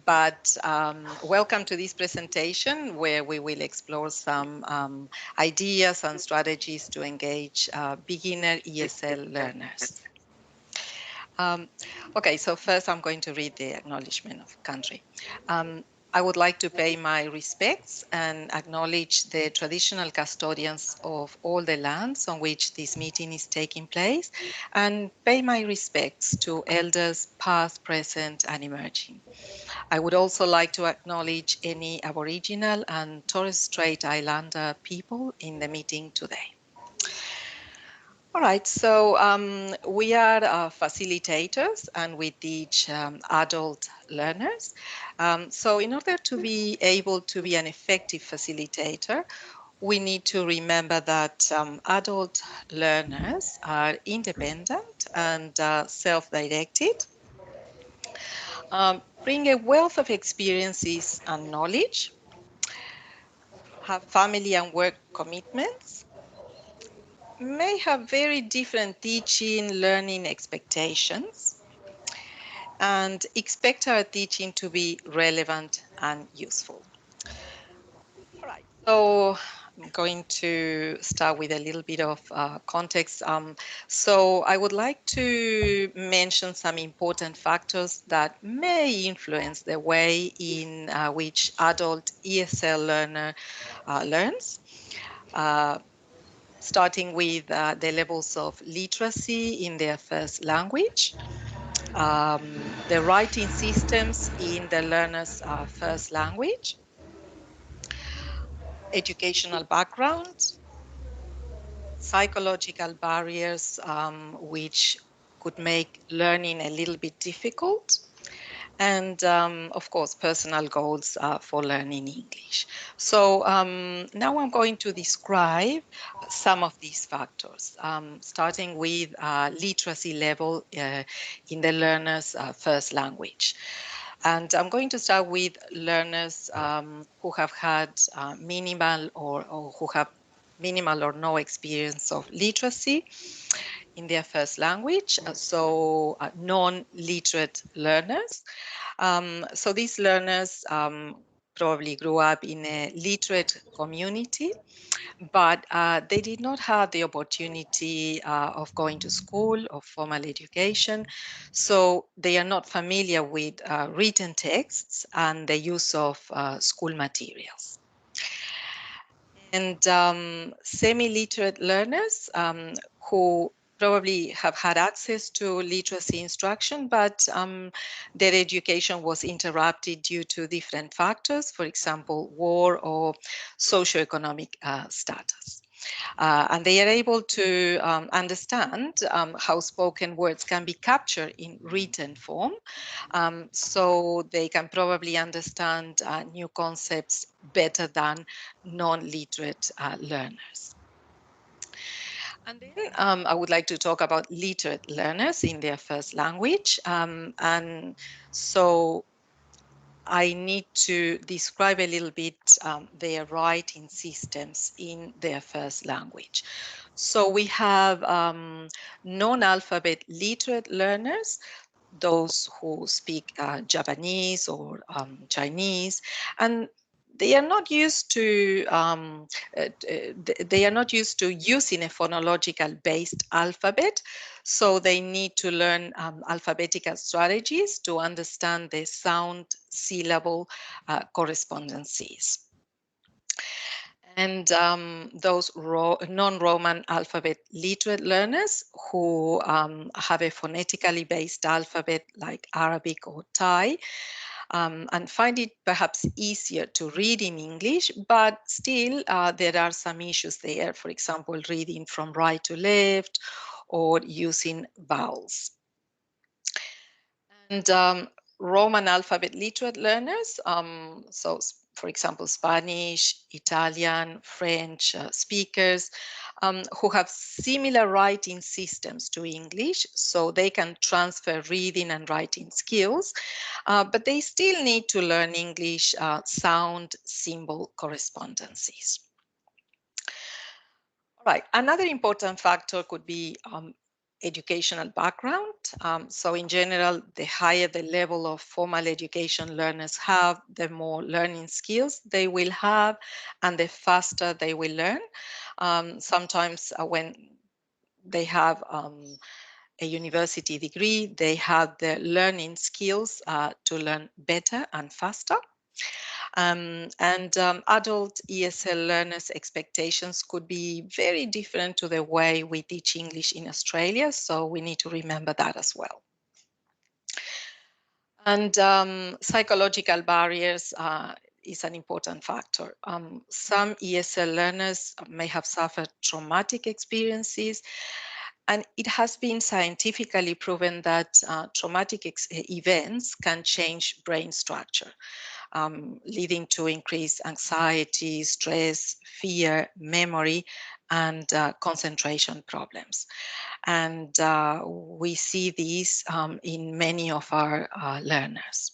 but welcome to this presentation where we will explore some ideas and strategies to engage beginner ESL learners. Okay, so first I'm going to read the acknowledgement of country. I would like to pay my respects and acknowledge the traditional custodians of all the lands on which this meeting is taking place, and pay my respects to elders past, present, and emerging. I would also like to acknowledge any Aboriginal and Torres Strait Islander people in the meeting today. All right, so we are facilitators and we teach adult learners. So in order to be able to be an effective facilitator, we need to remember that adult learners are independent and self-directed, bring a wealth of experiences and knowledge, have family and work commitments, may have very different teaching, learning expectations, and expect our teaching to be relevant and useful. All right, so I'm going to start with a little bit of context. So I would like to mention some important factors that may influence the way in which adult ESL learner learns. Starting with the levels of literacy in their first language, the writing systems in the learner's first language, educational background, psychological barriers which could make learning a little bit difficult, and of course, personal goals for learning English. So now I'm going to describe some of these factors, starting with literacy level in the learner's first language. And I'm going to start with learners who have had minimal or who have minimal or no experience of literacy in their first language, so non-literate learners. So these learners probably grew up in a literate community, but they did not have the opportunity of going to school or formal education. So they are not familiar with written texts and the use of school materials. And semi-literate learners who probably have had access to literacy instruction, but their education was interrupted due to different factors, for example, war or socioeconomic status. And they are able to understand how spoken words can be captured in written form. So they can probably understand new concepts better than non-literate learners. And then I would like to talk about literate learners in their first language. And so I need to describe a little bit their writing systems in their first language. So we have non-alphabet literate learners, those who speak Japanese or Chinese, and they are not used to they are not used to using a phonological based alphabet, so they need to learn alphabetical strategies to understand the sound syllable correspondences. And those non-Roman alphabet literate learners who have a phonetically based alphabet like Arabic or Thai, and find it perhaps easier to read in English, but still there are some issues there, for example, reading from right to left or using vowels. And Roman alphabet literate learners, so for example, Spanish, Italian, French speakers who have similar writing systems to English, so they can transfer reading and writing skills, but they still need to learn English sound symbol correspondences. All right, another important factor could be educational background. So in general, the higher the level of formal education learners have, the more learning skills they will have and the faster they will learn. Sometimes when they have a university degree, they have the learning skills to learn better and faster. Adult ESL learners' expectations could be very different to the way we teach English in Australia, so we need to remember that as well. And psychological barriers is an important factor. Some ESL learners may have suffered traumatic experiences, and it has been scientifically proven that traumatic events can change brain structure, leading to increased anxiety, stress, fear, memory, and concentration problems. And we see these in many of our learners.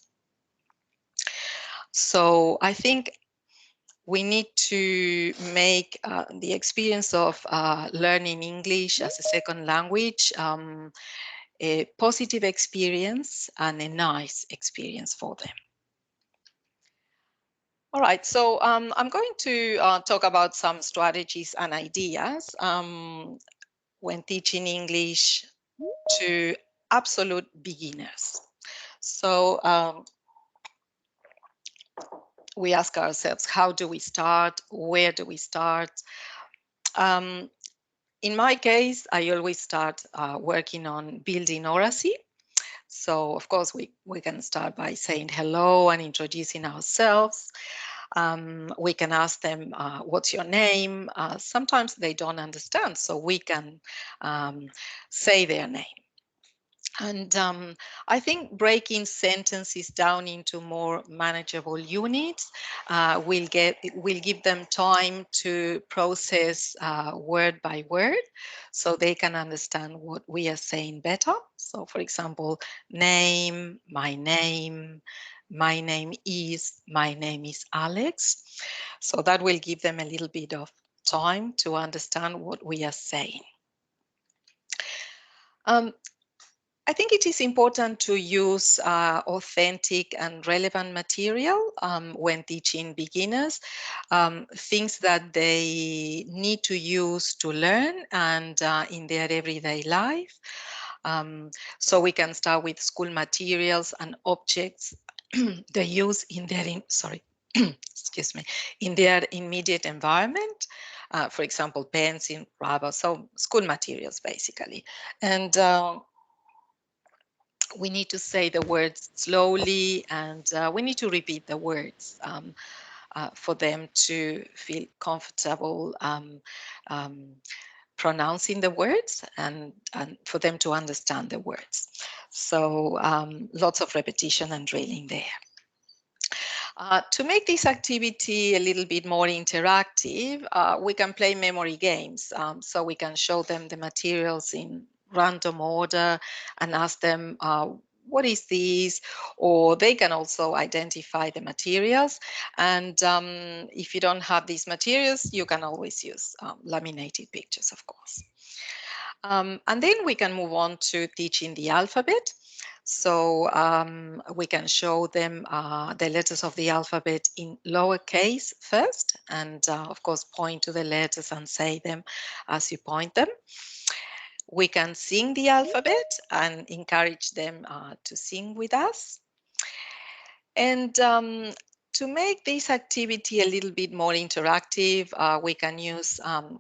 So I think we need to make the experience of learning English as a second language a positive experience and a nice experience for them. All right, so I'm going to talk about some strategies and ideas when teaching English to absolute beginners. So we ask ourselves, how do we start? Where do we start? In my case, I always start working on building oracy. So of course, we can start by saying hello and introducing ourselves. We can ask them, what's your name? Sometimes they don't understand, so we can say their name. And I think breaking sentences down into more manageable units will give them time to process word by word, so they can understand what we are saying better. So, for example, name, my name is Alex. So that will give them a little bit of time to understand what we are saying. I think it is important to use authentic and relevant material when teaching beginners, things that they need to use to learn and in their everyday life. So we can start with school materials and objects they use in their, excuse me, in their immediate environment. For example, pencil, rubber, so school materials basically. And we need to say the words slowly, and we need to repeat the words for them to feel comfortable pronouncing the words and for them to understand the words. So lots of repetition and drilling there. To make this activity a little bit more interactive, we can play memory games. So we can show them the materials in random order and ask them, what is this? Or they can also identify the materials. And if you don't have these materials, you can always use laminated pictures, of course. And then we can move on to teaching the alphabet. So we can show them the letters of the alphabet in lowercase first, and of course point to the letters and say them as you point them. We can sing the alphabet and encourage them to sing with us. And to make this activity a little bit more interactive, we can use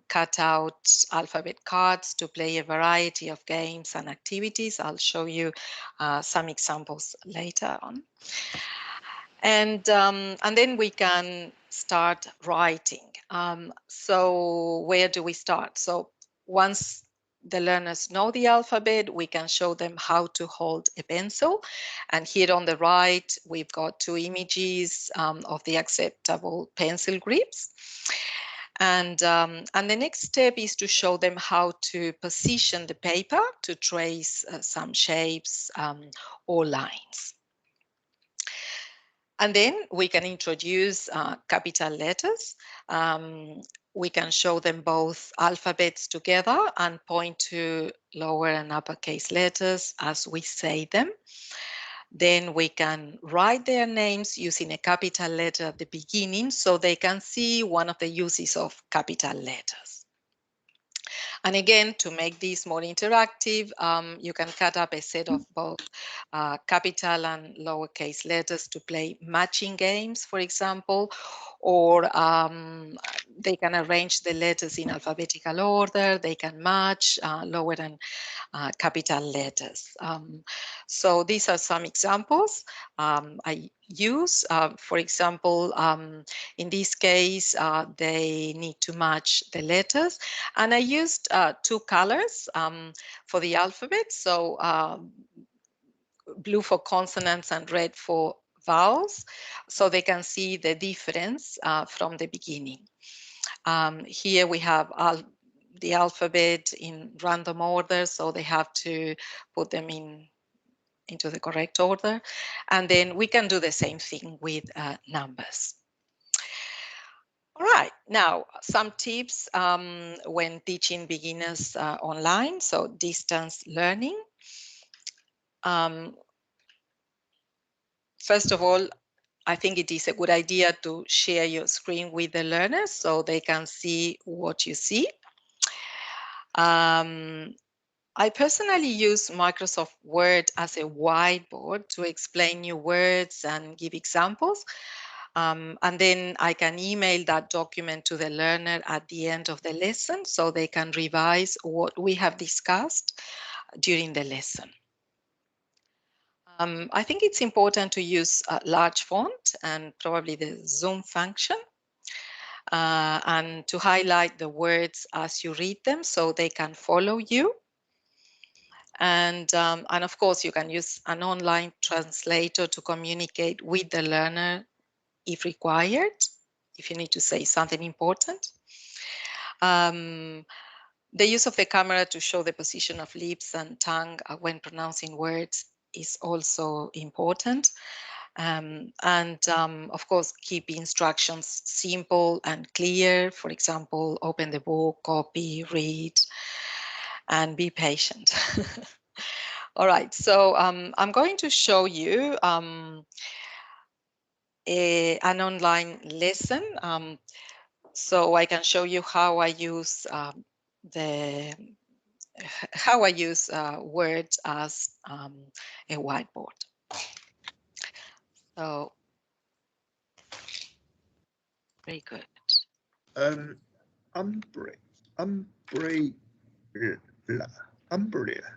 cutout alphabet cards to play a variety of games and activities. I'll show you some examples later on. And then we can start writing. So where do we start? So once the learners know the alphabet, we can show them how to hold a pencil. And here on the right, we've got two images of the acceptable pencil grips. And the next step is to show them how to position the paper to trace some shapes or lines. And then we can introduce capital letters. we can show them both alphabets together and point to lower and uppercase letters as we say them. Then we can write their names using a capital letter at the beginning so they can see one of the uses of capital letters. And again, to make this more interactive, you can cut up a set of both capital and lowercase letters to play matching games, for example, or they can arrange the letters in alphabetical order. They can match lower and capital letters. So these are some examples I use. For example, in this case, they need to match the letters. And I used two colors for the alphabet. So blue for consonants and red for vowels, so they can see the difference from the beginning. Here we have the alphabet in random order, so they have to put them into the correct order. And then we can do the same thing with numbers. All right, now some tips when teaching beginners online, so distance learning. First of all, I think it is a good idea to share your screen with the learners so they can see what you see. I personally use Microsoft Word as a whiteboard to explain new words and give examples. And then I can email that document to the learner at the end of the lesson so they can revise what we have discussed during the lesson. I think it's important to use a large font and probably the zoom function and to highlight the words as you read them so they can follow you. And of course, you can use an online translator to communicate with the learner if required, if you need to say something important. The use of the camera to show the position of lips and tongue when pronouncing words is also important. Of course, keep instructions simple and clear. For example, open the book, copy, read, and be patient. All right, so I'm going to show you an online lesson. So I can show you how I use words as a whiteboard. So very good. Umbrella. Umbrella.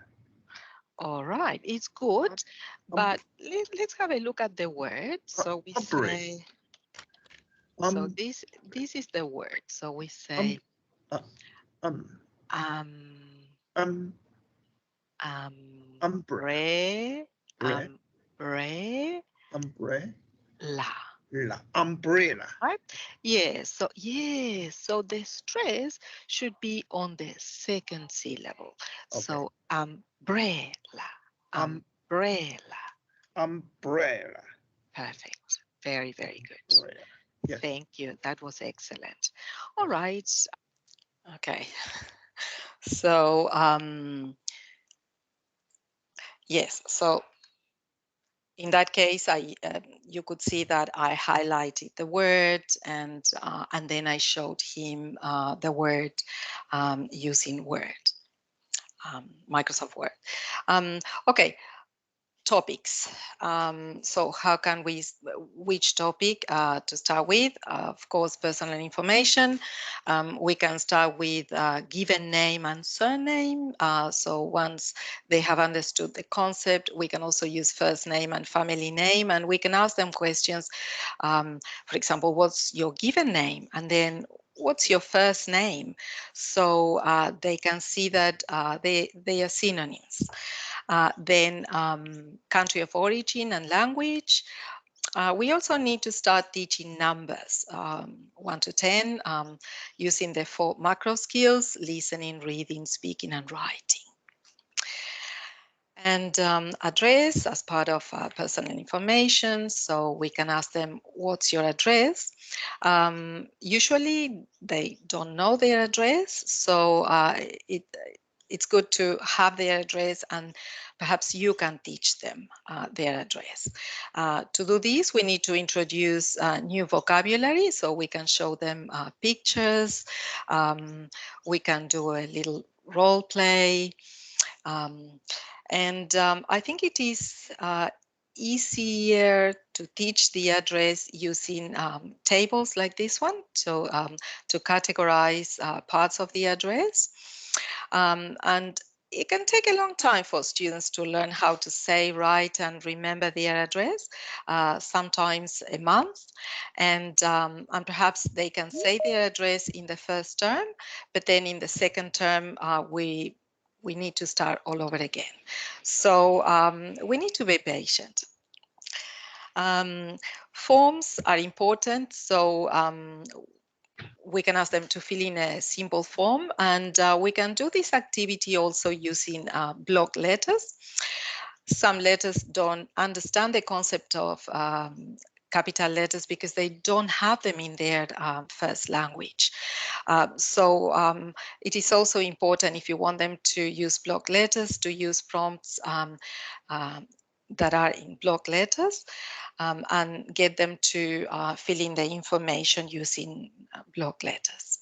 All right, it's good, but let's have a look at the word. So we Umbrella. say, so this is the word. So we say um um, umbrella, umbrella, umbrella, umbrella. right? So the stress should be on the second syllable. Okay. So umbrella, umbrella. Umbrella. Perfect. Very, very good. Umbrella. Yes. Thank you. That was excellent. All right. Okay. So yes. So in that case, you could see that I highlighted the word and then I showed him the word using Word, Microsoft Word. Okay, topics. So how can which topic to start with? Of course, personal information. We can start with given name and surname. So once they have understood the concept, we can also use first name and family name, and we can ask them questions. For example, what's your given name? And then what's your first name? So they can see that they are synonyms. Then country of origin and language. We also need to start teaching numbers, 1 to 10, using the 4 macro skills, listening, reading, speaking, and writing. And address as part of personal information. So we can ask them, what's your address? Usually they don't know their address, so it's good to have their address, and perhaps you can teach them their address. To do this, we need to introduce new vocabulary, so we can show them pictures. We can do a little role play. Um, and I think it is easier to teach the address using tables like this one, so to categorize parts of the address. And it can take a long time for students to learn how to say, write, and remember their address, sometimes a month. And perhaps they can say their address in the first term, but then in the second term, we need to start all over again. So we need to be patient. Um, Forms are important. So we can ask them to fill in a simple form, and we can do this activity also using block letters. Some letters don't understand the concept of capital letters because they don't have them in their first language. So it is also important, if you want them to use block letters, to use prompts um, that are in block letters, and get them to fill in the information using block letters.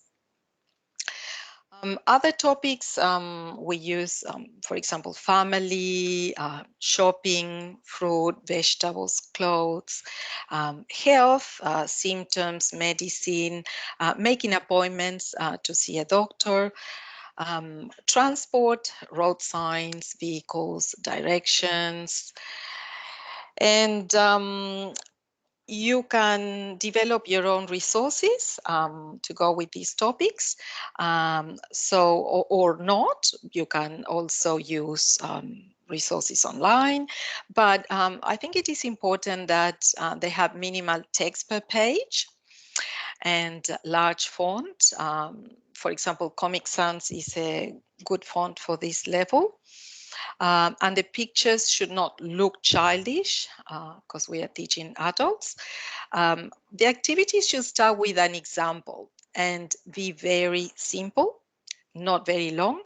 Other topics we use, for example, family, shopping, fruit, vegetables, clothes, health, symptoms, medicine, making appointments to see a doctor, transport, road signs, vehicles, directions. And you can develop your own resources to go with these topics. Or not, you can also use resources online. But I think it is important that they have minimal text per page and large font. For example, Comic Sans is a good font for this level. And the pictures should not look childish because we are teaching adults. The activities should start with an example and be very simple, not very long.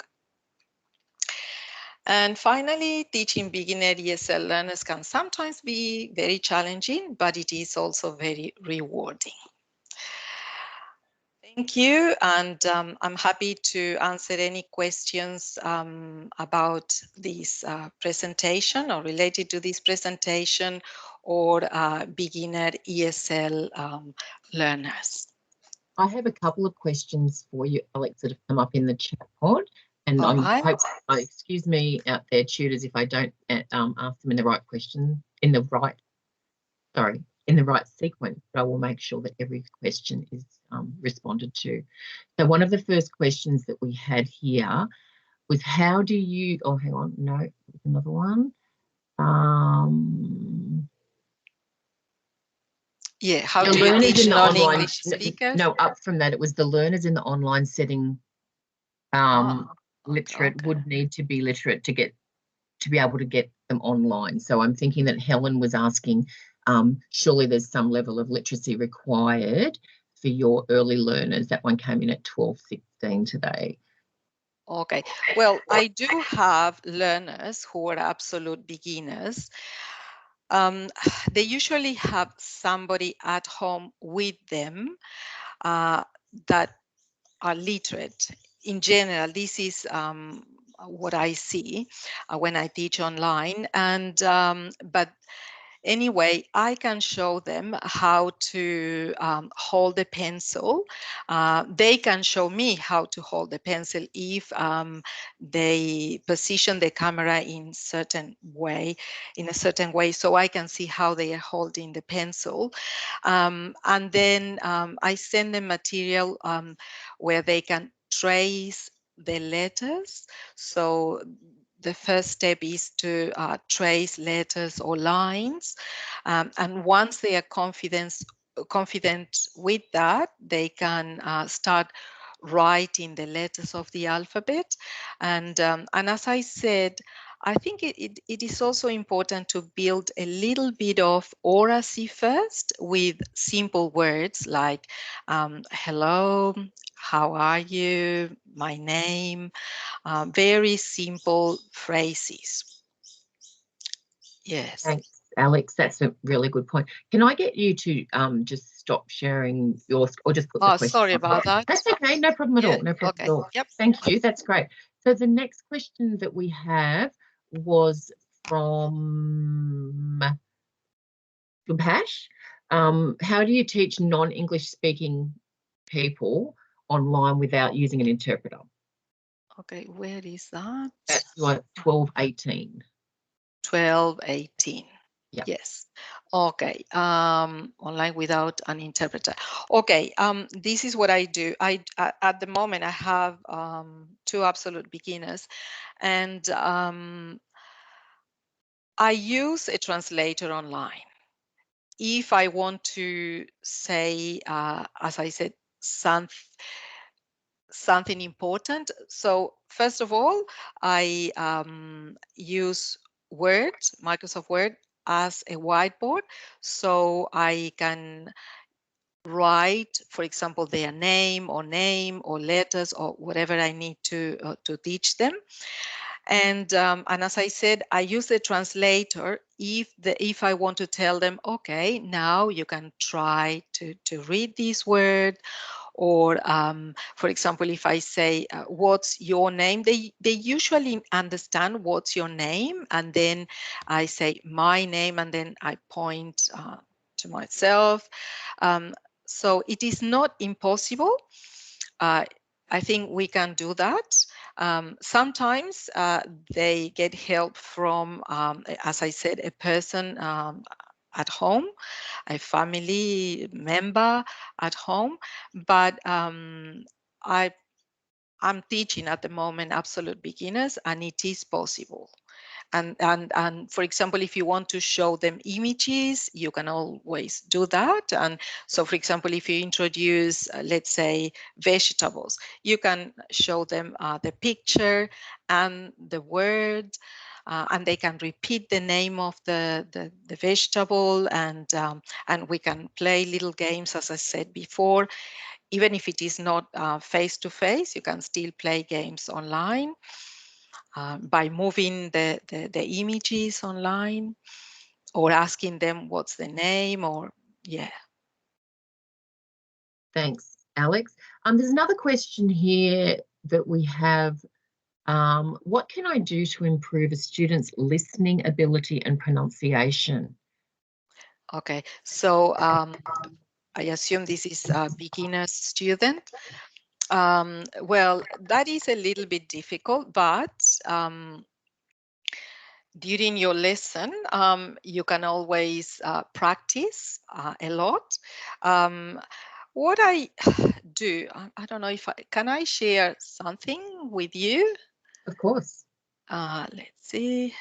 And finally, teaching beginner ESL learners can sometimes be very challenging, but it is also very rewarding. Thank you, and I'm happy to answer any questions about this presentation or related to this presentation, or beginner ESL learners. I have a couple of questions for you, Alex, that have come up in the chat pod, and All right. excuse me out there, tutors, if I don't ask them in the right question, in the right sequence, but I will make sure that every question is responded to. So one of the first questions that we had here was, how do you, oh, hang on, no, there's another one. Yeah, how do you teach non-English speakers? No, up from that, it was the learners in the online setting literate would need to be literate to be able to get them online. So I'm thinking that Helen was asking, surely there's some level of literacy required for your early learners. That one came in at 12:16 today. Okay, well, I do have learners who are absolute beginners. They usually have somebody at home with them that are literate. In general, this is what I see when I teach online. And but anyway, I can show them how to hold a pencil. They can show me how to hold the pencil if they position the camera in a certain way, so I can see how they are holding the pencil. And then I send them material where they can trace the letters. So the first step is to trace letters or lines. And once they are confident with that, they can start writing the letters of the alphabet. And as I said, I think it is also important to build a little bit of oracy first with simple words like hello, how are you, my name, very simple phrases. Yes. Thanks, Alex. That's a really good point. Can I get you to just stop sharing your, or just put the Oh, question sorry on? about that. That's okay, no problem at Yeah, all. No problem okay. at all. Yep. Thank you. That's great. So the next question that we have was from Subhash. How do you teach non-English speaking people online without using an interpreter? Okay, where is that? That's like 1218. 1218. Yeah. Yes. Okay. Online without an interpreter. Okay. This is what I do. At the moment I have two absolute beginners, and I use a translator online. If I want to say, as I said, something important. So first of all, I use Word, Microsoft Word, as a whiteboard, so I can write, for example, their name or letters or whatever I need to teach them. And as I said, I use the translator if I want to tell them, okay, now you can try to read this word, or for example, if I say, what's your name, they usually understand what's your name, and then I say my name, and then I point to myself. So it is not impossible. I think we can do that. Sometimes they get help from, as I said, a person at home, a family member at home, but I'm teaching at the moment absolute beginners, and it is possible. And for example, if you want to show them images, you can always do that. And so, for example, if you introduce, let's say, vegetables, you can show them the picture and the word, and they can repeat the name of the vegetable, and we can play little games, as I said before. Even if it is not face to face, you can still play games online by moving the images online, or asking them what's the name, or yeah. Thanks, Alex. There's another question here that we have. What can I do to improve a student's listening ability and pronunciation? Okay, so I assume this is a beginner student. Well, that is a little bit difficult, but during your lesson, you can always practice a lot. What I do, I don't know if can I share something with you? Of course. Let's see.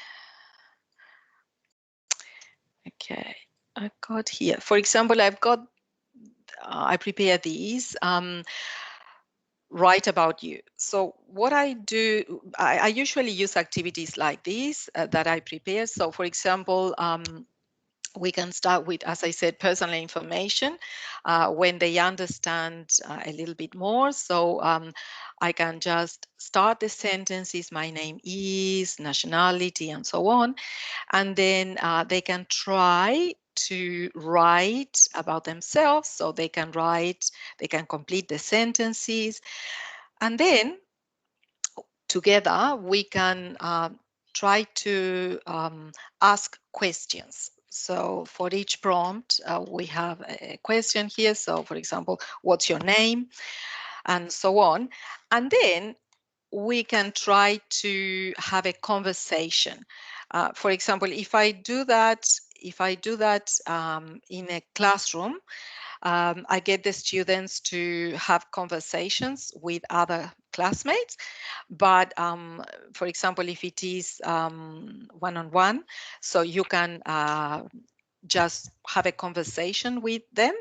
Okay, I got here. For example, I've got, I prepare these. Write about you. So what I do, I usually use activities like this that I prepare. So for example, we can start with, as I said, personal information when they understand a little bit more. So I can just start the sentences, my name is, nationality, and so on. And then they can try to write about themselves. So they can write, they can complete the sentences. And then together we can try to ask questions. So for each prompt, we have a question here. So for example, what's your name? And so on. And then we can try to have a conversation. For example, if I do that in a classroom, I get the students to have conversations with other classmates. But for example, if it is one-on-one, so you can just have a conversation with them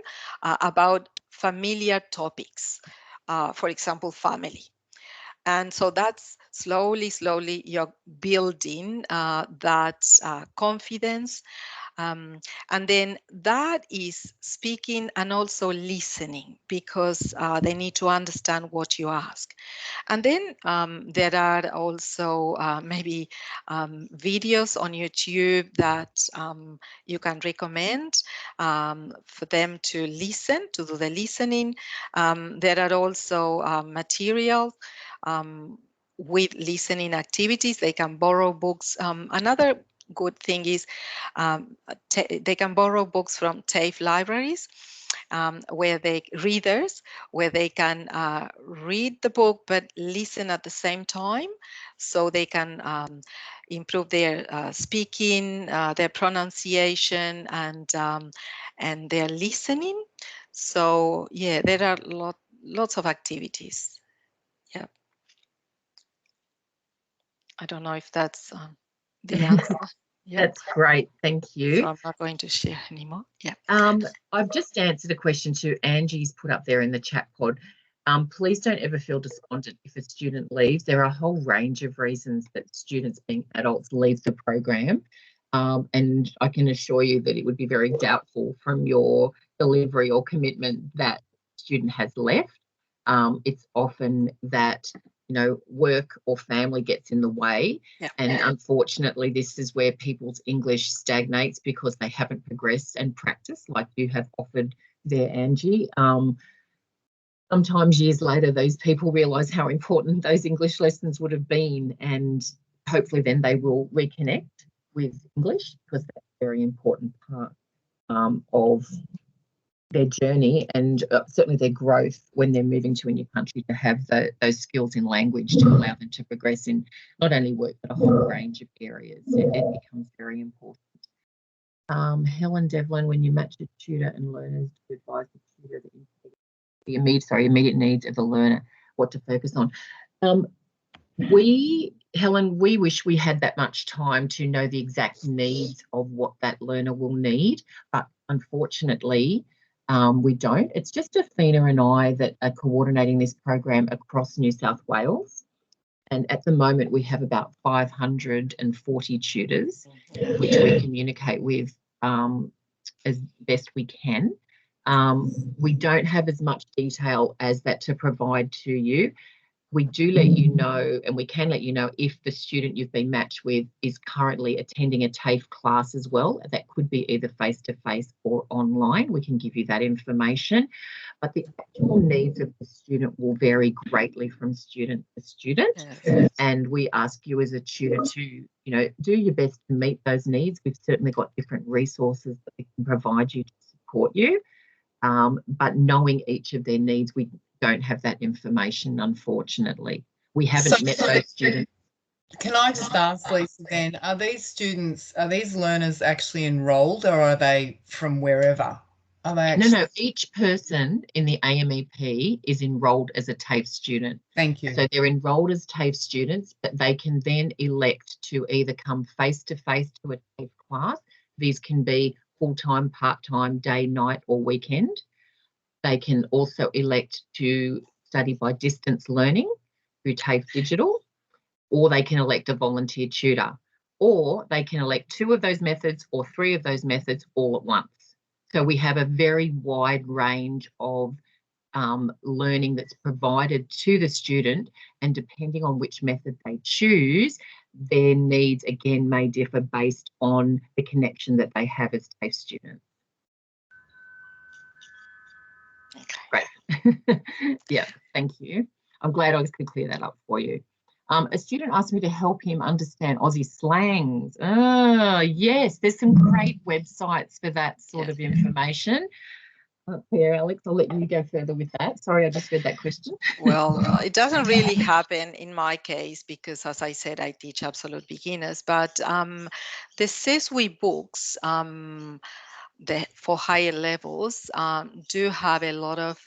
about familiar topics, for example, family. And so that's slowly you're building that confidence. And then that is speaking and also listening, because they need to understand what you ask. And then there are also maybe videos on YouTube that you can recommend for them to listen, to do the listening. There are also materials with listening activities. They can borrow books. Another good thing is they can borrow books from TAFE libraries, where they can read the book but listen at the same time, so they can improve their speaking, their pronunciation, and their listening. So yeah, there are lots of activities. Yeah, I don't know if that's the answer. Yeah. That's great. Thank you. So I'm not going to share anymore. Yeah. I've just answered a question to Angie's put up there in the chat pod. Please don't ever feel despondent if a student leaves. There are a whole range of reasons that students being adults leave the program. And I can assure you that it would be very doubtful from your delivery or commitment that student has left. It's often that, you know, work or family gets in the way. Yeah. And unfortunately, this is where people's English stagnates because they haven't progressed and practiced like you have offered there, Angie. Sometimes years later, those people realise how important those English lessons would have been, and hopefully then they will reconnect with English, because that's a very important part of their journey, and certainly their growth when they're moving to a new country, to have those skills in language to allow them to progress in not only work but a whole range of areas. It becomes very important. Helen Devlin, when you match a tutor and learners to advise the tutor the immediate needs of the learner, what to focus on. Helen, we wish we had that much time to know the exact needs of what that learner will need, but unfortunately, we don't. It's just Athena and I that are coordinating this program across New South Wales. And at the moment, we have about 540 tutors, which we communicate with as best we can. We don't have as much detail as that to provide to you. We do let you know, and we can let you know if the student you've been matched with is currently attending a TAFE class as well. That could be either face-to-face or online. We can give you that information. But the actual needs of the student will vary greatly from student to student. Yes. And we ask you as a tutor to, you know, do your best to meet those needs. We've certainly got different resources that we can provide you to support you. But knowing each of their needs, we don't have that information, unfortunately. We haven't met those students. Can I just ask, Lisa, then, are these learners actually enrolled, or are they from wherever? Are they actually... No, each person in the AMEP is enrolled as a TAFE student. Thank you. So they're enrolled as TAFE students, but they can then elect to either come face-to-face to a TAFE class. These can be full-time, part-time, day, night, or weekend. They can also elect to study by distance learning through TAFE Digital, or they can elect a volunteer tutor, or they can elect 2 of those methods or 3 of those methods all at once. So we have a very wide range of learning that's provided to the student, and depending on which method they choose, their needs again may differ based on the connection that they have as TAFE students. Great. Yeah, thank you. I'm glad I could clear that up for you. A student asked me to help him understand Aussie slangs. Yes, there's some great websites for that sort of information. Here, Alex, I'll let you go further with that. Sorry, I just read that question. Well, it doesn't really happen in my case because, as I said, I teach absolute beginners. But the SESWI books, for higher levels, do have a lot of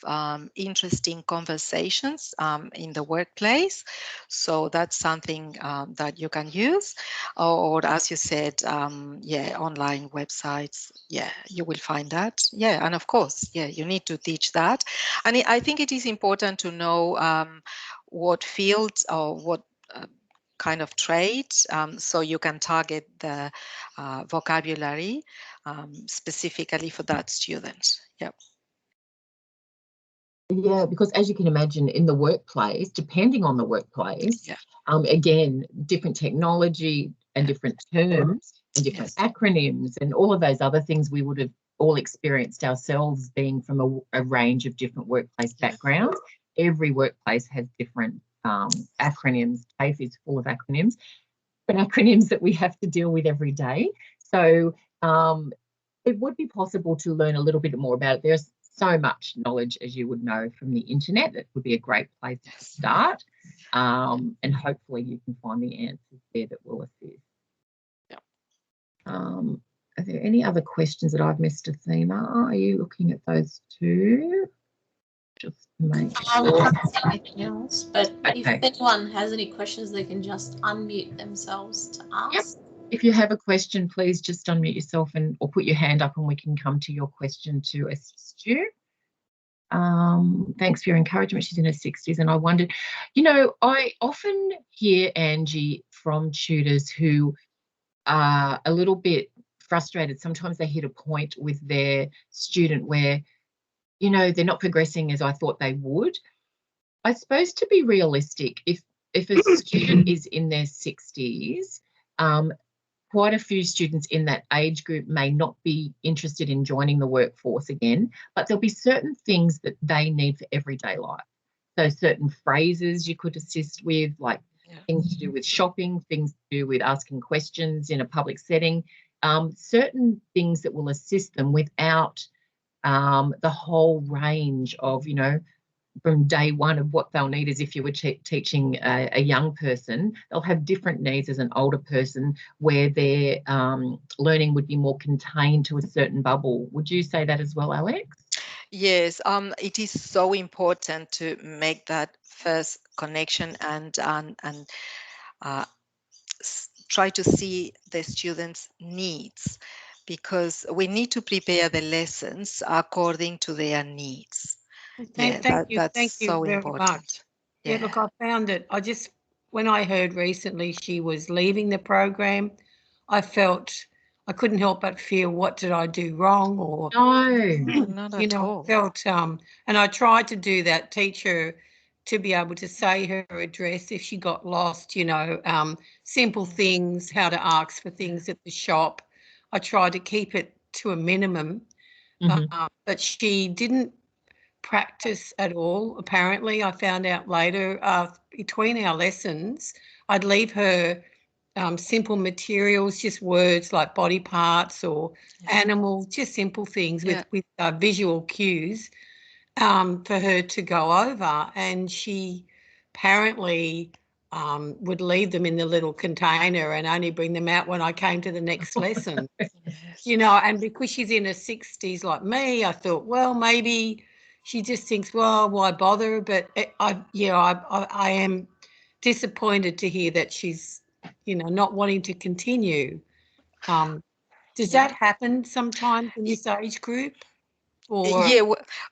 interesting conversations in the workplace. So that's something that you can use. Or as you said, yeah, online websites. Yeah, you will find that. Yeah, and of course, yeah, you need to teach that. And I think it is important to know what field or what kind of trade, so you can target the vocabulary specifically for that student. Yep. Yeah, because as you can imagine, in the workplace, depending on the workplace, Yeah. Again, different technology and different terms and different acronyms and all of those other things we would have all experienced ourselves being from a range of different workplace backgrounds. Every workplace has different acronyms. TAFE is full of acronyms, and acronyms that we have to deal with every day. So it would be possible to learn a little bit more about it. There's so much knowledge, as you would know, from the internet. That would be a great place to start. And hopefully you can find the answers there that will assist. Yeah. Are there any other questions that I've missed, Athena? Are you looking at those two? Just to make sure. I can't see anything else, but if Okay. anyone has any questions, they can just unmute themselves to ask. If you have a question, please just unmute yourself or put your hand up and we can come to your question to assist you. Thanks for your encouragement. She's in her 60s. And I wondered, I often hear, Angie, from tutors who are a little bit frustrated. Sometimes they hit a point with their student where, they're not progressing as I thought they would. I suppose, to be realistic, if a student is in their 60s, quite a few students in that age group may not be interested in joining the workforce again, but there'll be certain things that they need for everyday life. So certain phrases you could assist with, like things to do with shopping, things to do with asking questions in a public setting, certain things that will assist them without the whole range of, from day one of what they'll need. As if you were teaching a young person, they'll have different needs as an older person where their learning would be more contained to a certain bubble. Would you say that as well, Alex? Yes, it is so important to make that first connection and try to see the students' needs, because we need to prepare the lessons according to their needs. Thank you. That's Thank you so very important. much. Yeah, look, I found it. When I heard recently she was leaving the program, I couldn't help but feel, what did I do wrong? Or no, not at all. Felt and I tried to do that, teach her to be able to say her address if she got lost, simple things, how to ask for things at the shop. I tried to keep it to a minimum, but she didn't practice at all. Apparently, I found out later, between our lessons, I'd leave her simple materials, just words like body parts or animals, just simple things with visual cues for her to go over. And she apparently would leave them in the little container and only bring them out when I came to the next lesson. And because she's in her 60s like me, I thought, well, maybe she just thinks, well, why bother? But I am disappointed to hear that she's, not wanting to continue. Does that happen sometimes in this age group? Or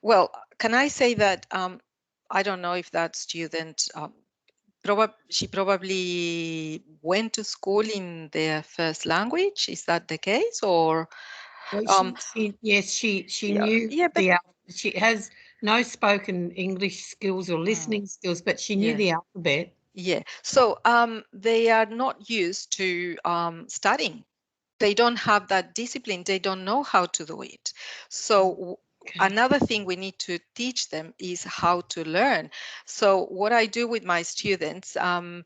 well, can I say that I don't know if that student she probably went to school in their first language. Is that the case? Or she knew she has no spoken English skills or listening skills, but she knew the alphabet. So they are not used to studying. They don't have that discipline. They don't know how to do it. So another thing we need to teach them is how to learn. So what I do with my students, I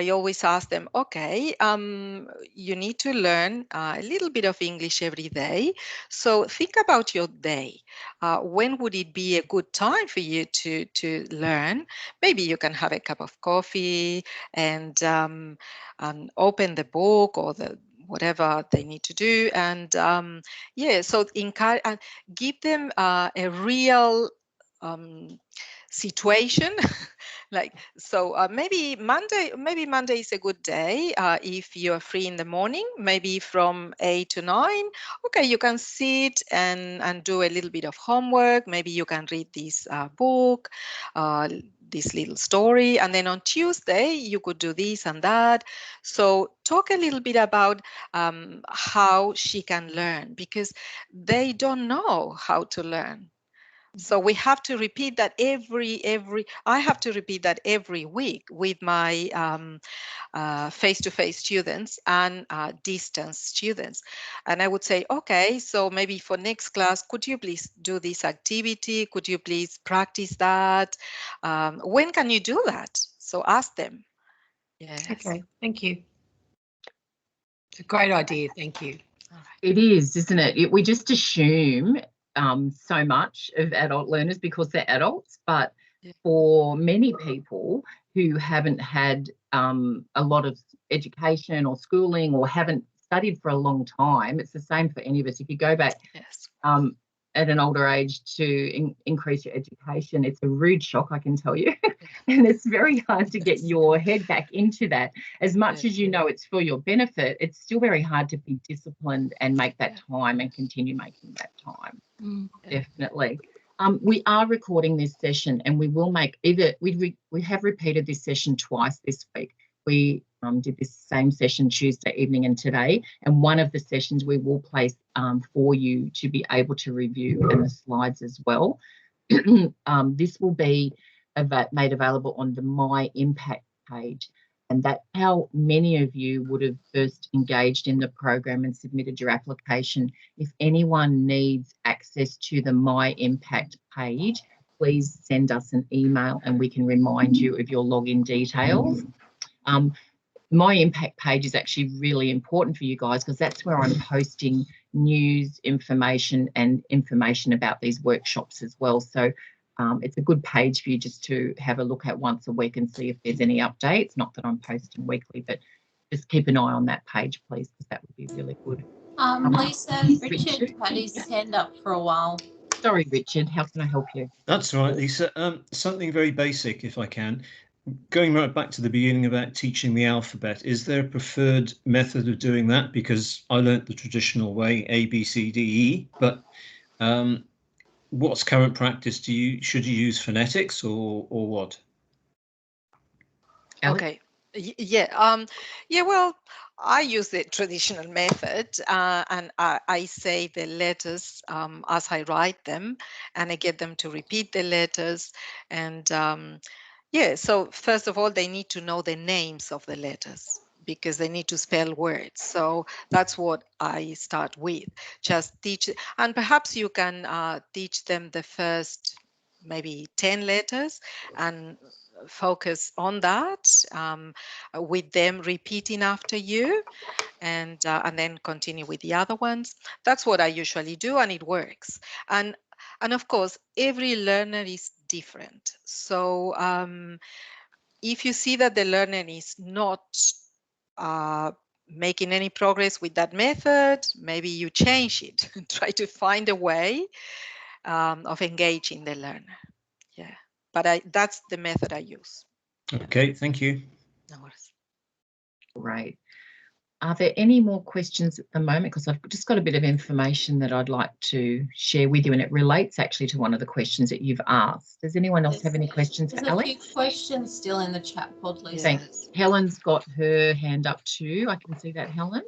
always ask them, okay, you need to learn a little bit of English every day. So think about your day. When would it be a good time for you to learn? Maybe you can have a cup of coffee and open the book or whatever they need to do, and so encourage and give them a real situation Maybe Monday is a good day if you're free in the morning, maybe from 8 to 9. Okay, you can sit and do a little bit of homework. Maybe you can read this book, this little story, and then on Tuesday you could do this and that. So talk a little bit about how she can learn, because they don't know how to learn. So we have to repeat that I have to repeat that every week with my face-to-face students and distance students. And I would say, okay, so maybe for next class, could you please do this activity? Could you please practice that? When can you do that? So ask them. Yes. Okay, thank you. It's a great idea, thank you. All right. It is, isn't it? We just assume so much of adult learners because they're adults, but Yeah. for many people who haven't had a lot of education or schooling or haven't studied for a long time, it's the same for any of us. If you go back Yes. at an older age to increase your education, it's a rude shock, I can tell you. And it's very hard to get your head back into that. As much as you know it's for your benefit, it's still very hard to be disciplined and make that time and continue making that time. Definitely. We are recording this session, and we will make we have repeated this session twice this week. We did this same session Tuesday evening and today, and one of the sessions we will place for you to be able to review, and the slides as well. This will be made available on the My Impact page, and that's how many of you would have first engaged in the program and submitted your application. If anyone needs access to the My Impact page, please send us an email and we can remind you of your login details. My Impact page is actually really important for you guys because that's where I'm posting news, information, and information about these workshops as well. So it's a good page for you just to have a look at once a week and see if there's any updates. Not that I'm posting weekly, but just keep an eye on that page, please, because that would be really good. Lisa, Richard had his hand up for a while. Sorry, Richard, how can I help you? That's right, Lisa. Something very basic, if I can. Going right back to the beginning about teaching the alphabet, is there a preferred method of doing that? Because I learnt the traditional way, A, B, C, D, E, but what's current practice? Should you use phonetics or what? Alex? Okay. Well, I use the traditional method, and I say the letters as I write them, and I get them to repeat the letters. And so first of all, they need to know the names of the letters because they need to spell words. So that's what I start with. Just teach, and perhaps you can teach them the first maybe 10 letters and focus on that with them repeating after you, and then continue with the other ones. That's what I usually do, and it works. And of course, every learner is different. So if you see that the learner is not making any progress with that method, maybe you change it and try to find a way of engaging the learner. Yeah, but that's the method I use. Okay, thank you. No worries. Great. Are there any more questions at the moment? Because I've just got a bit of information that I'd like to share with you, and it relates actually to one of the questions that you've asked. Does anyone else have any questions for Alex? There's a few questions still in the chat pod, Lisa. Thanks. Helen's got her hand up too. I can see that, Helen.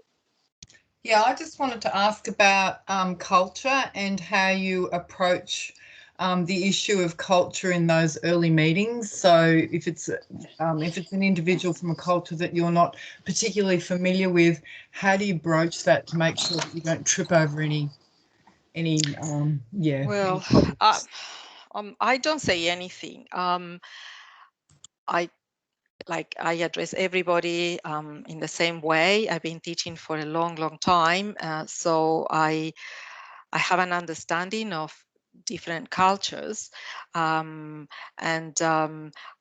Yeah, I just wanted to ask about culture and how you approach the issue of culture in those early meetings. So if it's an individual from a culture that you're not particularly familiar with, how do you broach that to make sure that you don't trip over any Well, I don't say anything. I address everybody in the same way. I've been teaching for a long, long time, so I have an understanding of different cultures, and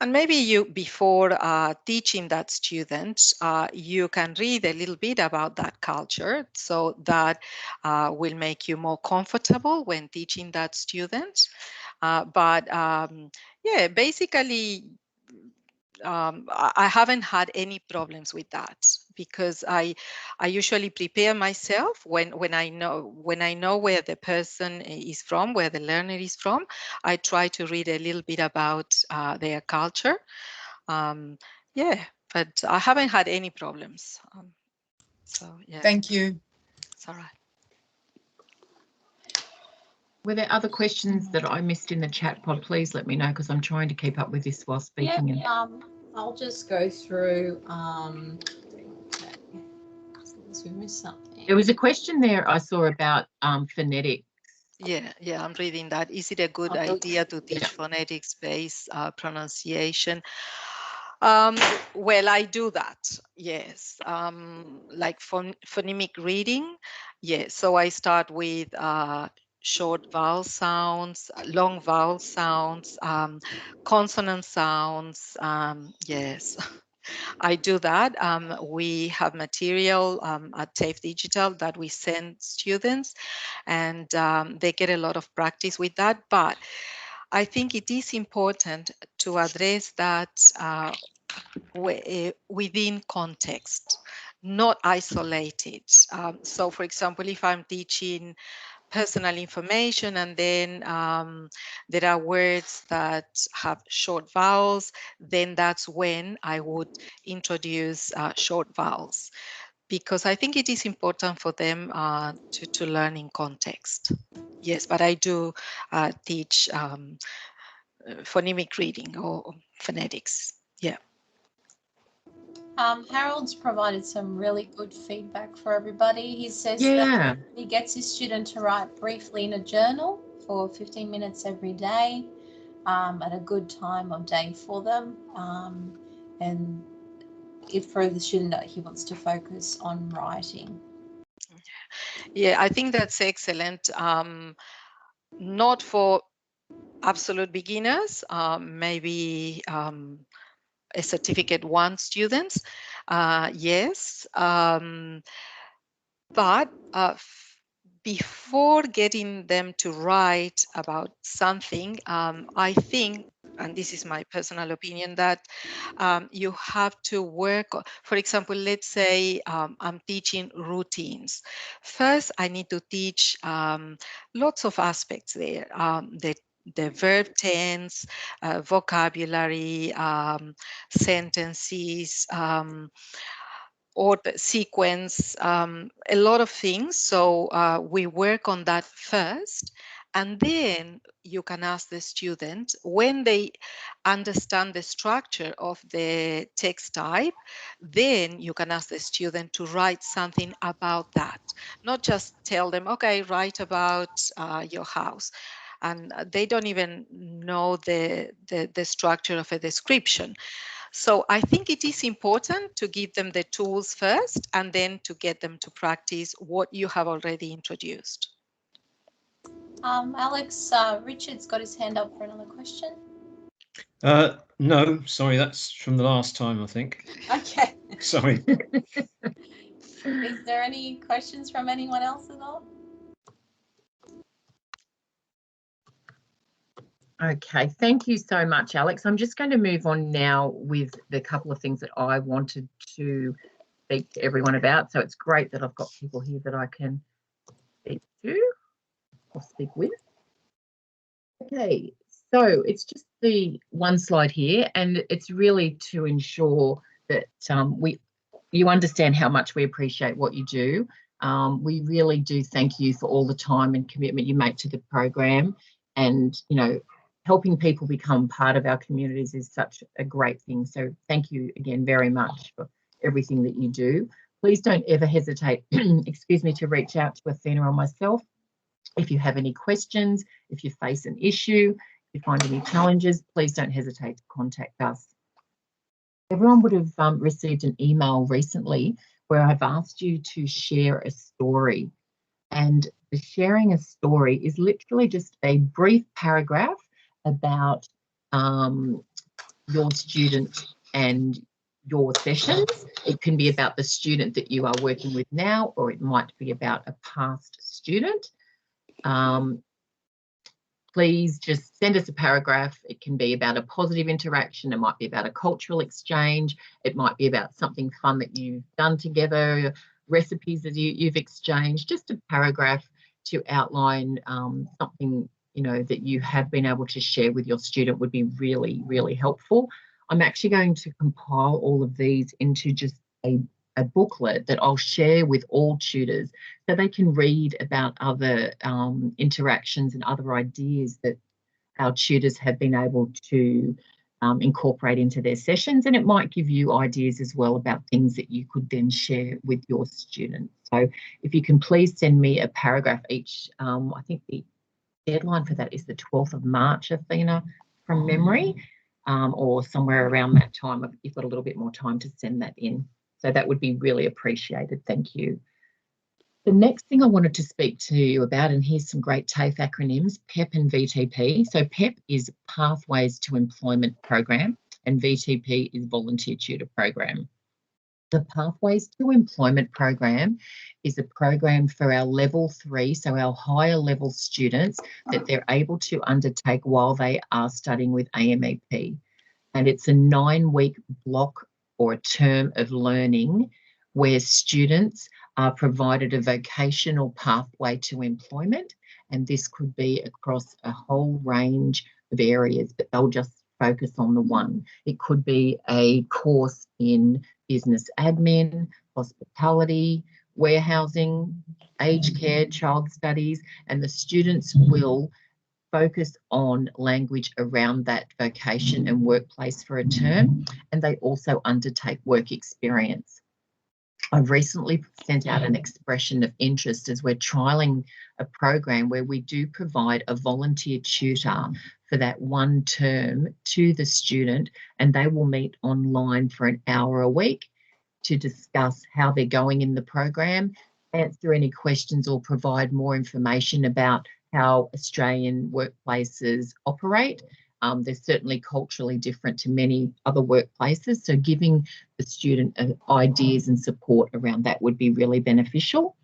maybe you, before teaching that student, you can read a little bit about that culture, so that will make you more comfortable when teaching that student. Basically, I haven't had any problems with that, because I usually prepare myself when I know where the person is from, where the learner is from. I try to read a little bit about their culture. Yeah, but I haven't had any problems. So yeah. Thank you. It's all right. Were there other questions that I missed in the chat pod? Please let me know, because I'm trying to keep up with this while speaking. Yeah, I'll just go through. We missed something. There was a question there I saw about phonetics. Yeah, I'm reading that. Is it a good idea to teach phonetics-based pronunciation? Well, I do that, yes. Like phonemic reading, yes. So I start with short vowel sounds, long vowel sounds, consonant sounds, yes. I do that. We have material at TAFE Digital that we send students, and they get a lot of practice with that. But I think it is important to address that within context, not isolated. So, for example, if I'm teaching personal information and then there are words that have short vowels, then that's when I would introduce short vowels, because I think it is important for them to learn in context. Yes, but I do teach phonemic reading or phonetics. Yeah. Harold's provided some really good feedback for everybody. He says Yeah. that he gets his student to write briefly in a journal for 15 minutes every day at a good time of day for them. And if for the student that he wants to focus on writing. Yeah, I think that's excellent. Not for absolute beginners, maybe a certificate 1 students, yes. But before getting them to write about something, I think, and this is my personal opinion, that you have to work. For example, let's say I'm teaching routines. First, I need to teach lots of aspects there. The verb tense, vocabulary, sentences, or the sequence, a lot of things. So we work on that first, and then you can ask the student, when they understand the structure of the text type, then you can ask the student to write something about that, not just tell them, okay, write about your house. And they don't even know the structure of a description. So I think it is important to give them the tools first and then to get them to practice what you have already introduced. Alex, Richard's got his hand up for another question. No, sorry, that's from the last time, I think. Okay. Sorry. Is there any questions from anyone else at all? Okay, thank you so much, Alex. I'm just going to move on now with the couple of things that I wanted to speak to everyone about. So it's great that I've got people here that I can speak to or speak with. Okay, so it's just the one slide here, and it's really to ensure that you understand how much we appreciate what you do. We really do thank you for all the time and commitment you make to the program, and helping people become part of our communities is such a great thing. So thank you again very much for everything that you do. Please don't ever hesitate, excuse me, to reach out to Athena or myself if you have any questions, if you face an issue, if you find any challenges, please don't hesitate to contact us. Everyone would have received an email recently where I've asked you to share a story. And the sharing a story is literally just a brief paragraph about your student and your sessions. It can be about the student that you are working with now, or it might be about a past student. please just send us a paragraph. It can be about a positive interaction. It might be about a cultural exchange. It might be about something fun that you've done together, recipes that you've exchanged. Just a paragraph to outline something, you know, that you have been able to share with your student would be really, really helpful. I'm actually going to compile all of these into just a booklet that I'll share with all tutors so they can read about other interactions and other ideas that our tutors have been able to incorporate into their sessions. And it might give you ideas as well about things that you could then share with your students. So if you can please send me a paragraph each. I think the deadline for that is the 12th of March, Athena, from memory, or somewhere around that time. You've got a little bit more time to send that in. So that would be really appreciated. Thank you. The next thing I wanted to speak to you about, and here's some great TAFE acronyms, PEP and VTP. So PEP is Pathways to Employment Program, and VTP is Volunteer Tutor Program. The Pathways to Employment Program is a program for our level 3, so our higher level students, that they're able to undertake while they are studying with AMEP. And it's a 9-week block or a term of learning where students are provided a vocational pathway to employment. And this could be across a whole range of areas, but they'll just focus on the one. It could be a course in business admin, hospitality, warehousing, aged care, child studies, and the students will focus on language around that vocation and workplace for a term, and they also undertake work experience. I've recently sent out an expression of interest as we're trialling a program where we do provide a volunteer tutor for that one term to the student, and they will meet online for an hour a week to discuss how they're going in the program, answer any questions or provide more information about how Australian workplaces operate. They're certainly culturally different to many other workplaces, so giving the student ideas and support around that would be really beneficial.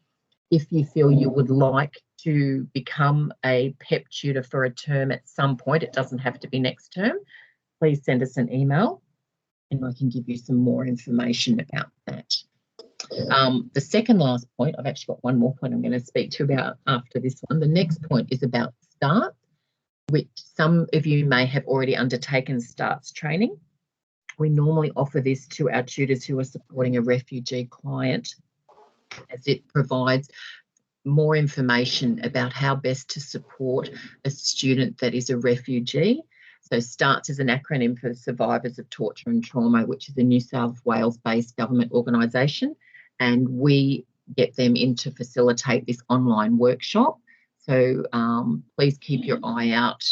If you feel you would like to become a PEP tutor for a term at some point, it doesn't have to be next term, please send us an email and I can give you some more information about that. The second last point, I've actually got one more point I'm going to speak to about after this one. The next point is about START, which some of you may have already undertaken START's training. We normally offer this to our tutors who are supporting a refugee client, as it provides more information about how best to support a student that is a refugee. So START is an acronym for Survivors of Torture and Trauma, which is a New South Wales-based government organisation, and we get them in to facilitate this online workshop. So please keep your eye out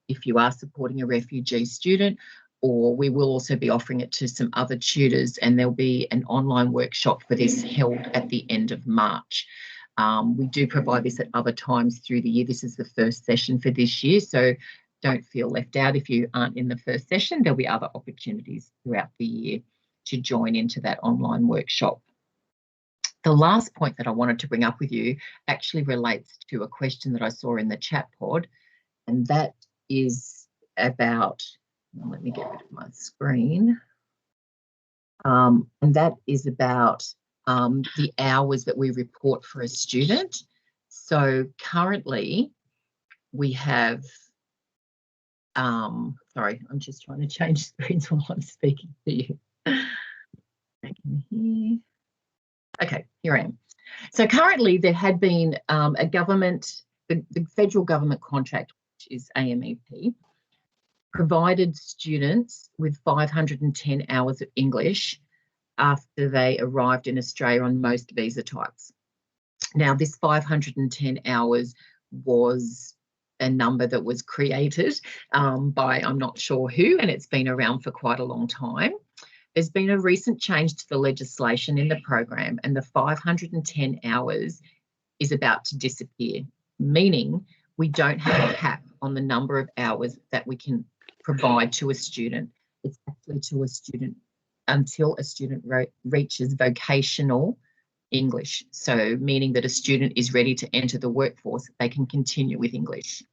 if you are supporting a refugee student, or we will also be offering it to some other tutors, and there'll be an online workshop for this held at the end of March. We do provide this at other times through the year. This is the first session for this year, so don't feel left out if you aren't in the first session. There'll be other opportunities throughout the year to join into that online workshop. The last point that I wanted to bring up with you actually relates to a question that I saw in the chat pod, and that is about, let me get rid of my screen, and that is about the hours that we report for a student. So currently we have, sorry, I'm just trying to change screens while I'm speaking to you. Okay, here I am. So currently there had been a government, the federal government contract, which is AMEP, provided students with 510 hours of English after they arrived in Australia on most visa types. Now, this 510 hours was a number that was created by I'm not sure who, and it's been around for quite a long time. There's been a recent change to the legislation in the program, and the 510 hours is about to disappear, meaning we don't have a cap on the number of hours that we can provide to a student. It's actually to a student until a student reaches vocational English. So meaning that a student is ready to enter the workforce, they can continue with English.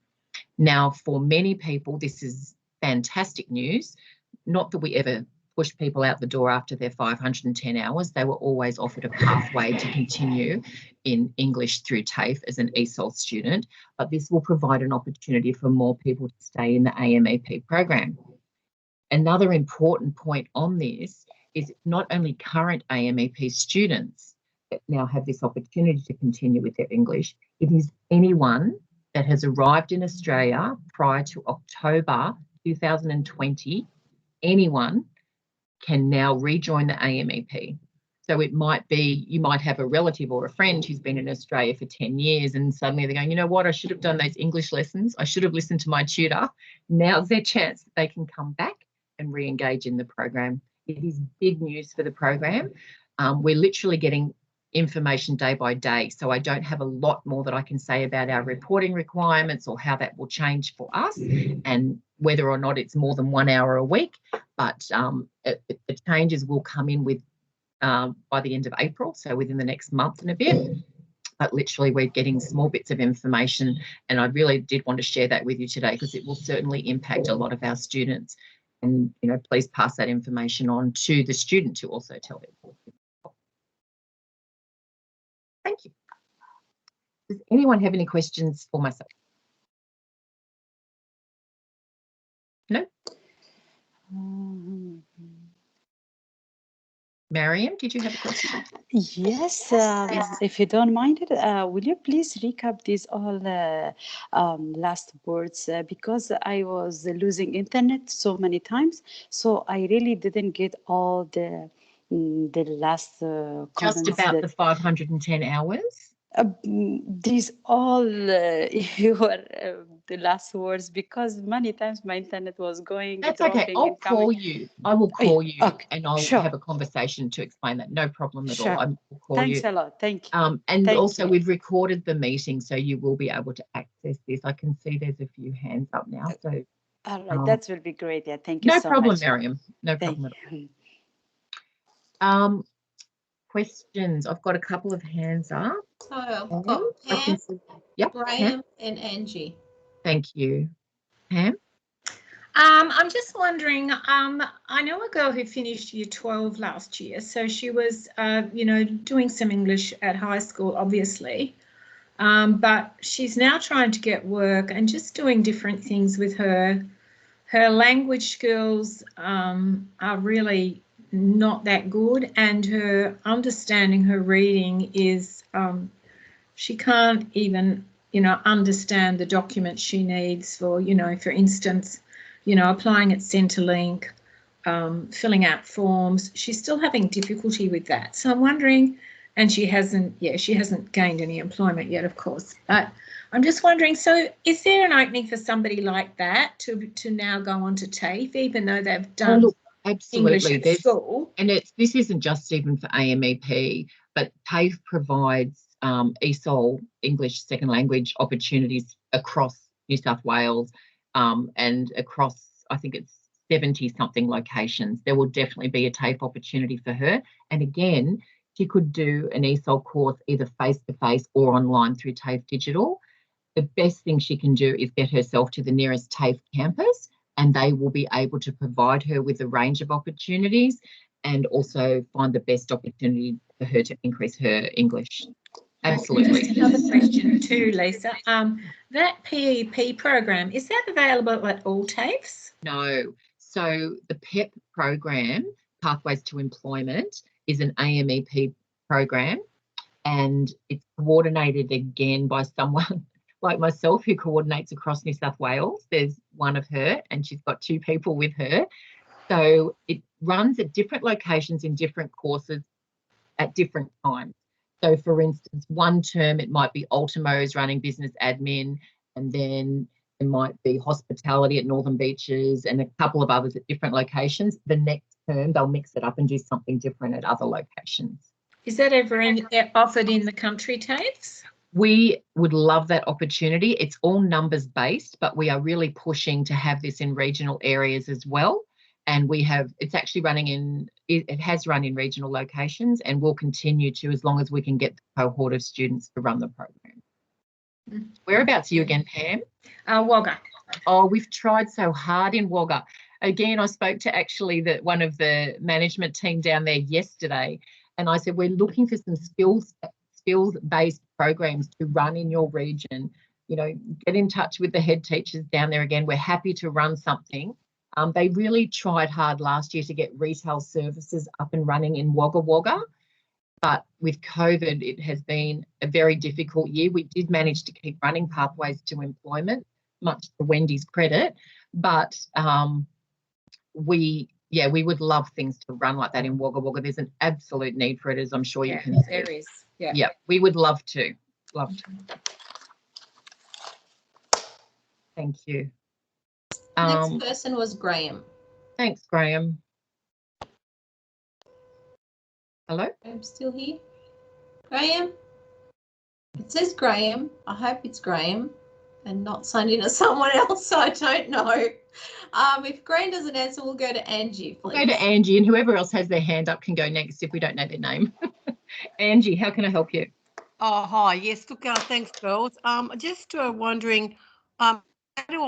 Now, for many people, this is fantastic news. Not that we ever push people out the door after their 510 hours. They were always offered a pathway to continue in English through TAFE as an ESOL student, but this will provide an opportunity for more people to stay in the AMEP program. Another important point on this is not only current AMEP students that now have this opportunity to continue with their English, it is anyone that has arrived in Australia prior to October 2020, anyone can now rejoin the AMEP. So it might be, you might have a relative or a friend who's been in Australia for 10 years and suddenly they're going, you know what, I should have done those English lessons. I should have listened to my tutor. Now's their chance that they can come back and re-engage in the program. It is big news for the program. We're literally getting information day by day, so I don't have a lot more that I can say about our reporting requirements or how that will change for us and whether or not it's more than 1 hour a week, but the changes will come in with by the end of April, so within the next month and a bit. But literally we're getting small bits of information, and I really did want to share that with you today because it will certainly impact a lot of our students. And, you know, please pass that information on to the student to also tell them. Thank you. Does anyone have any questions for myself? No? Mariam, did you have a question? Yes, if you don't mind it, will you please recap these all last words because I was losing internet so many times, so I really didn't get all the last Just comments about the 510 hours? These all your the last words because many times my internet was going. That's dropping okay. I'll and coming. call you. I will call you Okay, and I'll sure. have a conversation to explain that. No problem at all. Sure. I will call Thanks you. a lot. Thank you. And Thank also you. we've recorded the meeting, so you will be able to access this. I can see there's a few hands up now. So All right, that will be great. Yeah, thank you no so problem, much. Mariam. No Thank problem at you. all. Questions. I've got a couple of hands up. So I've got I can Pam, see. Yep, Pam. Graham, and Angie. Thank you. Pam? I'm just wondering, I know a girl who finished year 12 last year, so she was, you know, doing some English at high school, obviously, but she's now trying to get work and just doing different things with her. Her language skills are really not that good, and her understanding, her reading is, she can't even, you know, understand the documents she needs for, you know, for instance, you know, applying at Centrelink, filling out forms. She's still having difficulty with that. So I'm wondering, and she hasn't gained any employment yet, of course, but I'm just wondering, so is there an opening for somebody like that to now go on to TAFE, even though they've done look, absolutely. English at school? And this isn't just even for AMEP, but TAFE provides ESOL, English second language, opportunities across New South Wales and across, I think it's 70-something locations. There will definitely be a TAFE opportunity for her. And again, she could do an ESOL course either face-to-face or online through TAFE Digital. The best thing she can do is get herself to the nearest TAFE campus, and they will be able to provide her with a range of opportunities and also find the best opportunity for her to increase her English. Absolutely. Just another question too, Lisa. That PEP program, is that available at all TAFEs? No. So the PEP program, Pathways to Employment, is an AMEP program, and it's coordinated again by someone like myself who coordinates across New South Wales. There's one of her and she's got 2 people with her. So it runs at different locations in different courses at different times. So for instance, one term it might be Ultimo's running business admin, and then it might be hospitality at Northern Beaches and a couple of others at different locations. The next term they'll mix it up and do something different at other locations. Is that ever offered in the country TAFEs? We would love that opportunity. It's all numbers based, but we are really pushing to have this in regional areas as well. And it's actually running it has run in regional locations and will continue to as long as we can get the cohort of students to run the program. Whereabouts are you again, Pam? Wagga. Oh, we've tried so hard in Wagga. Again, I spoke to actually one of the management team down there yesterday, and I said, we're looking for some skills-based programs to run in your region. You know, get in touch with the head teachers down there again. We're happy to run something. They really tried hard last year to get retail services up and running in Wagga Wagga. But with COVID, it has been a very difficult year. We did manage to keep running Pathways to Employment, much to Wendy's credit. But we would love things to run like that in Wagga Wagga. There's an absolute need for it, as I'm sure you can see. There is. Yeah. Yeah, we would love to. Love to. Thank you. Next person was Graham. Thanks, Graham. Hello? I'm still here. Graham? It says Graham. I hope it's Graham and not signed in as someone else. I don't know. If Graham doesn't answer, we'll go to Angie, please. Go to Angie, and whoever else has their hand up can go next if we don't know their name. Angie, how can I help you? Oh, hi. Yes, look, thanks, girls. Just wondering, how do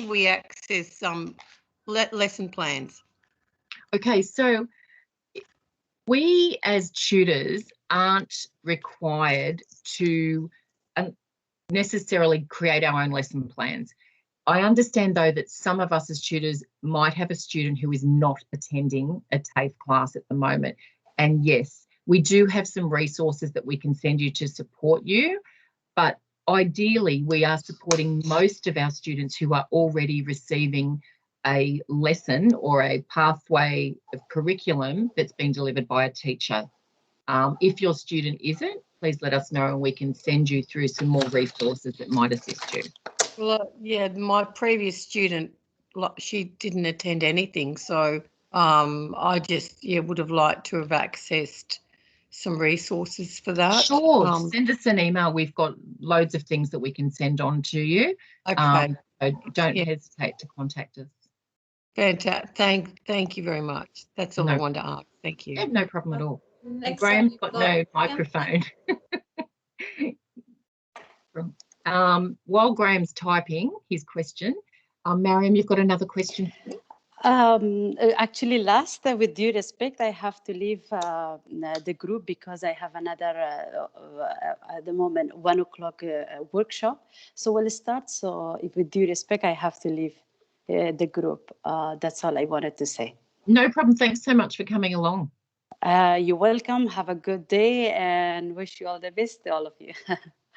we access lesson plans? Okay, so we as tutors aren't required to necessarily create our own lesson plans. I understand, though, that some of us as tutors might have a student who is not attending a TAFE class at the moment. And yes, we do have some resources that we can send you to support you, but ideally we are supporting most of our students who are already receiving a lesson or a pathway of curriculum that's been delivered by a teacher. If your student isn't, please let us know and we can send you through some more resources that might assist you. Well, yeah, my previous student, she didn't attend anything, so I just would have liked to have accessed some resources for that. Sure, send us an email. We've got loads of things that we can send on to you. Okay. So don't hesitate to contact us. Fantastic. Thank you very much. That's all I wanted to ask. Thank you. Yeah, no problem at all. Next Graham's got no microphone. While Graham's typing his question, Mariam, you've got another question? Actually, with due respect, I have to leave the group because I have another, at the moment, 1 o'clock workshop. So we'll start. So if with due respect, I have to leave the group. That's all I wanted to say. No problem. Thanks so much for coming along. You're welcome. Have a good day and wish you all the best to all of you.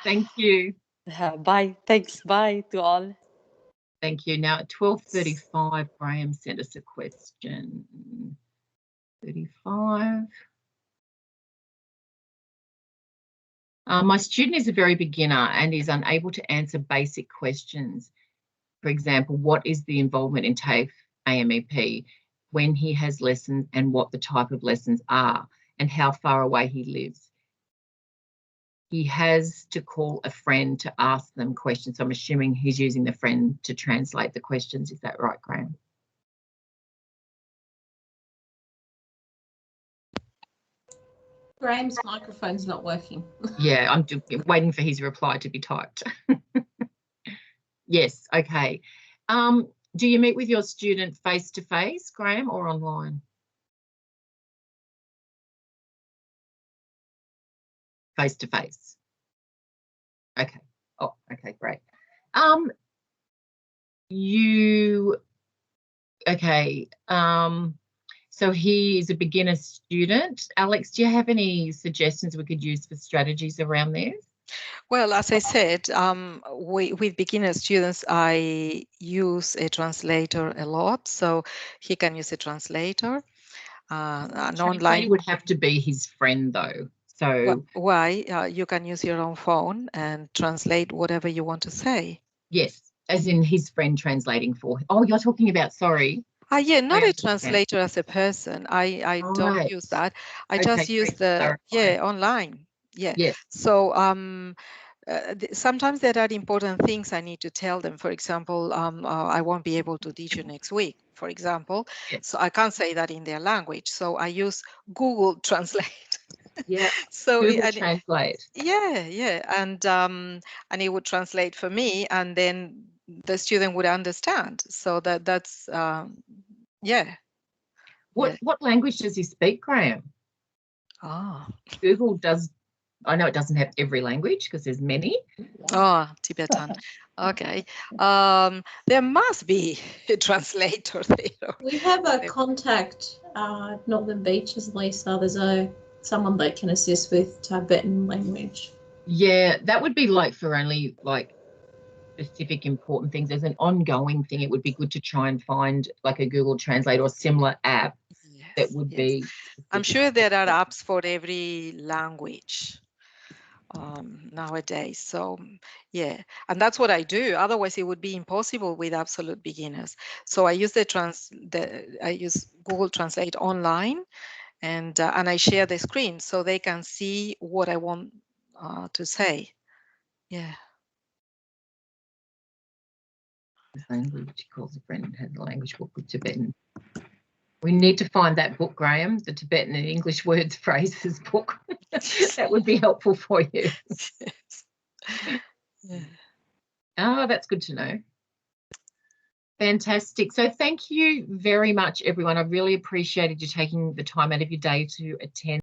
Thank you. Bye. Thanks. Bye to all. Thank you. Now at 12:35, Graham sent us a question. 35. My student is a very beginner and is unable to answer basic questions. For example, what is the involvement in TAFE AMEP, when he has lessons and what the type of lessons are and how far away he lives. He has to call a friend to ask them questions. So I'm assuming he's using the friend to translate the questions. Is that right, Graham? Graham's microphone's not working. Yeah, I'm waiting for his reply to be typed. Yes, okay. Do you meet with your student face-to-face, Graham, or online? Face-to-face. Okay. Oh, okay, great. So he is a beginner student. Alex, do you have any suggestions we could use for strategies around this? Well, as I said, with beginner students, I use a translator a lot, so he can use a translator. An online would have to be his friend, though. So why? You can use your own phone and translate whatever you want to say. Yes, as in his friend translating for him. Oh, you're talking about, sorry. Yeah, not a translator as a person. I don't use that. I just use the online. Yeah. Yes. So sometimes there are important things I need to tell them. For example, I won't be able to teach you next week, for example. Yes. So I can't say that in their language. So I use Google Translate. Yeah. So Google and Translate. yeah, and it would translate for me, and then the student would understand. So that's yeah. What language does he speak, Graham? Oh, Google does. I know it doesn't have every language because there's many. Tibetan. Okay. There must be a translator there. We have a contact at Northern Beaches, Lisa. There's someone that can assist with Tibetan language. Yeah, that would be like for only like specific important things. As an ongoing thing, it would be good to try and find like a Google Translate or similar app that would be. I'm sure there are apps for every language nowadays. So yeah, and that's what I do. Otherwise, it would be impossible with absolute beginners. So I use I use Google Translate online, and I share the screen so they can see what I want to say. Yeah. Language, he calls a friend and has a language book with Tibetan. We need to find that book, Graham, the Tibetan and English words phrases book. That would be helpful for you. Yeah. Oh, that's good to know. Fantastic. So thank you very much, everyone. I really appreciated you taking the time out of your day to attend.